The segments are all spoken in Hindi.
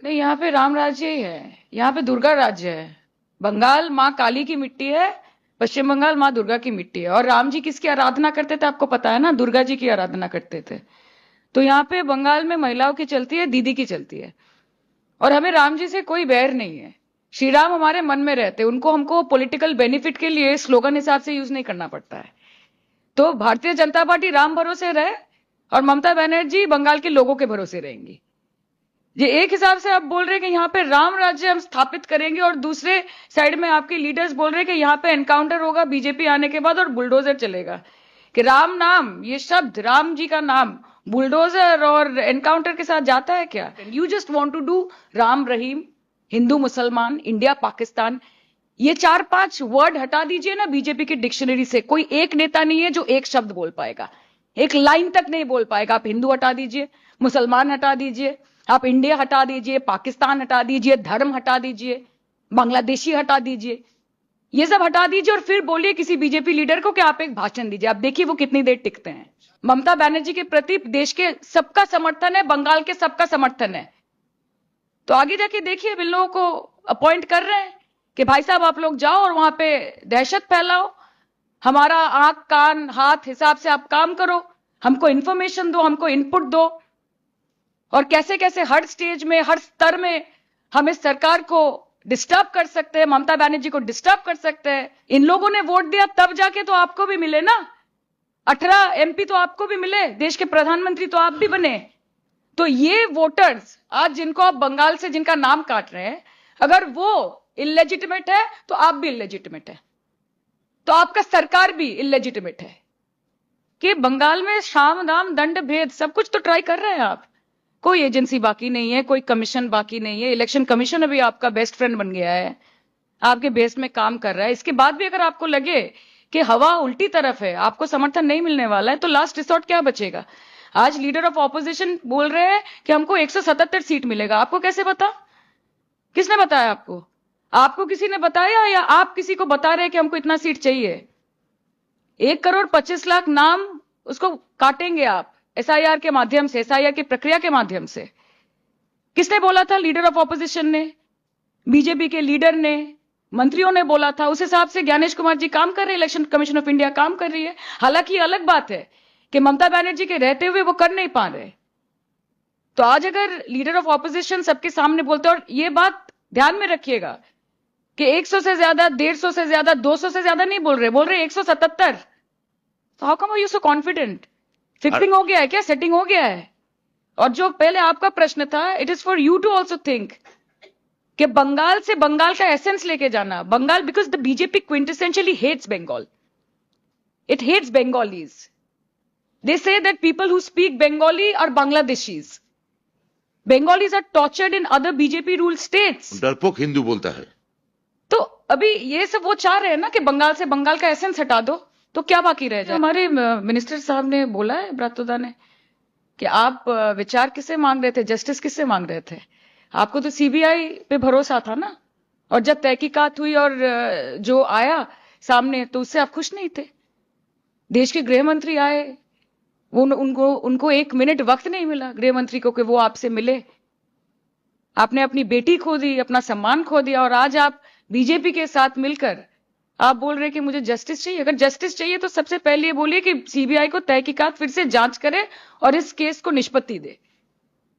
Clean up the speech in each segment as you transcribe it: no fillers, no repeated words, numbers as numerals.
नहीं, यहाँ पे राम राज्य ही है, यहाँ पे दुर्गा राज्य है। बंगाल माँ काली की मिट्टी है, पश्चिम बंगाल माँ दुर्गा की मिट्टी है। और राम जी किसकी आराधना करते थे आपको पता है ना? दुर्गा जी की आराधना करते थे। तो यहाँ पे बंगाल में महिलाओं की चलती है, दीदी की चलती है। और हमें राम जी से कोई बैर नहीं है। श्री राम हमारे मन में रहते हैं, उनको हमको पॉलिटिकल बेनिफिट के लिए स्लोगन हिसाब से यूज नहीं करना पड़ता है। तो भारतीय जनता पार्टी राम भरोसे रहे और ममता बनर्जी बंगाल के लोगों के भरोसे रहेंगी। ये एक हिसाब से आप बोल रहे हैं कि यहाँ पे राम राज्य हम स्थापित करेंगे, और दूसरे साइड में आपके लीडर्स बोल रहे हैं कि यहाँ पे एनकाउंटर होगा बीजेपी आने के बाद और बुलडोजर चलेगा। कि राम नाम, ये शब्द राम जी का नाम बुलडोजर और एनकाउंटर के साथ जाता है क्या? You just want to do Ram Rahim, Hindu Musalman, India Pakistan, ये 4-5 वर्ड हटा दीजिए ना बीजेपी की डिक्शनरी से। कोई एक नेता नहीं है जो एक शब्द बोल पाएगा, एक लाइन तक नहीं बोल पाएगा। आप हिंदू हटा दीजिए, मुसलमान हटा दीजिए, आप इंडिया हटा दीजिए, पाकिस्तान हटा दीजिए, धर्म हटा दीजिए, बांग्लादेशी हटा दीजिए, ये सब हटा दीजिए और फिर बोलिए किसी बीजेपी लीडर को कि आप एक भाषण दीजिए। आप देखिए वो कितनी देर टिकते हैं। ममता बनर्जी के प्रति देश के सबका समर्थन है, बंगाल के सबका समर्थन है। तो आगे जाके देखिए इन लोगों को अपॉइंट कर रहे हैं कि भाई साहब आप लोग जाओ और वहां पे दहशत फैलाओ, हमारा आंख कान हाथ हिसाब से आप काम करो, हमको इंफॉर्मेशन दो, हमको इनपुट दो, और कैसे कैसे हर स्टेज में हर स्तर में हम इस सरकार को डिस्टर्ब कर सकते हैं, ममता बनर्जी को डिस्टर्ब कर सकते हैं। इन लोगों ने वोट दिया तब जाके तो आपको भी मिले ना, 18 एमपी तो आपको भी मिले, देश के प्रधानमंत्री तो आप भी बने। तो ये वोटर्स आज जिनको आप बंगाल से जिनका नाम काट रहे हैं, अगर वो इलेजिटिमेट है तो आप भी इलेजिटिमेट है, तो आपका सरकार भी इलेजिटिमेट है। कि बंगाल में साम दाम दंड भेद सब कुछ तो ट्राई कर रहे हैं आप। कोई एजेंसी बाकी नहीं है, कोई कमीशन बाकी नहीं है। इलेक्शन कमीशन अभी आपका बेस्ट फ्रेंड बन गया है, आपके बेस में काम कर रहा है। इसके बाद भी अगर आपको लगे कि हवा उल्टी तरफ है, आपको समर्थन नहीं मिलने वाला है, तो लास्ट रिसोर्ट क्या बचेगा? आज लीडर ऑफ ऑपोजिशन बोल रहे हैं कि हमको 177 सीट मिलेगा। आपको कैसे पता? किसने बताया आपको? आपको किसी ने बताया या आप किसी को बता रहे हैं कि हमको इतना सीट चाहिए? 1,25,00,000 नाम उसको काटेंगे आप एसआईआर के माध्यम से, एसआईआर की प्रक्रिया के माध्यम से। किसने बोला था? लीडर ऑफ ऑपोजिशन ने, बीजेपी के लीडर ने, मंत्रियों ने बोला था। उस हिसाब से ज्ञानेश कुमार जी काम कर रहे हैं, इलेक्शन कमीशन ऑफ इंडिया काम कर रही है। हालांकि अलग बात है कि ममता बनर्जी के रहते हुए वो कर नहीं पा रहे। तो आज अगर लीडर ऑफ ऑपोजिशन सबके सामने बोलते, और ये बात ध्यान में रखिएगा कि 100 से ज्यादा, 150 से ज्यादा, 200 से ज्यादा नहीं बोल रहे 177। तो how come are you so confident? Fixing हो गया है क्या? सेटिंग हो गया है? और जो पहले आपका प्रश्न था, it is for you to also think कि बंगाल से बंगाल का एसेंस लेके जाना। Bengal, because the BJP quintessentially hates Bengal, it hates Bengalis. They say that people who speak Bengali are Bangladeshis. Bengalis are tortured in other BJP ruled states. डरपोक हिंदू बोलता है। तो अभी ये सब वो चाह रहे हैं ना कि बंगाल से बंगाल का एसेंस हटा दो, तो क्या बाकी रह जाए? हमारे मिनिस्टर साहब ने बोला है, ब्रातोदा ने, कि आप विचार किससे मांग रहे थे, जस्टिस किससे मांग रहे थे? आपको तो सीबीआई पे भरोसा था ना, और जब तहकीकात हुई और जो आया सामने, तो उससे आप खुश नहीं थे। देश के गृह मंत्री आए, उनको 1 मिनट वक्त नहीं मिला गृह मंत्री को कि वो आपसे मिले। आपने अपनी बेटी खो दी, अपना सम्मान खो दिया, और आज आप बीजेपी के साथ मिलकर आप बोल रहे कि मुझे जस्टिस चाहिए। अगर जस्टिस चाहिए तो सबसे पहले ये बोलिए कि सीबीआई को तहकीकात फिर से जांच करे और इस केस को निष्पत्ति दे।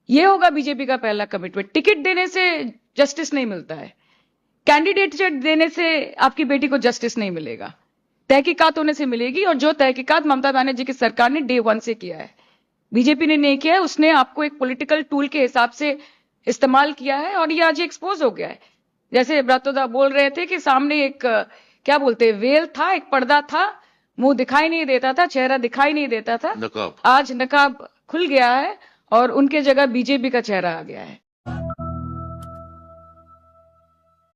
ये होगा बीजेपी का पहला कमिटमेंट। टिकट देने से जस्टिस नहीं मिलता है, कैंडिडेट देने से आपकी बेटी को जस्टिस नहीं मिलेगा, तहकीकात होने से मिलेगी। और जो तहकीकात ममता बनर्जी की सरकार ने डे 1 से किया है, बीजेपी ने नहीं किया है। उसने आपको एक पॉलिटिकल टूल के हिसाब से इस्तेमाल किया है, और ये आज एक्सपोज हो गया है। जैसे ब्रातोदा बोल रहे थे कि सामने एक क्या बोलते हैं, वेल था, एक पर्दा था, मुंह दिखाई नहीं देता था, चेहरा दिखाई नहीं देता था। नकाब। आज नकाब खुल गया है और उनके जगह बीजेपी का चेहरा आ गया है।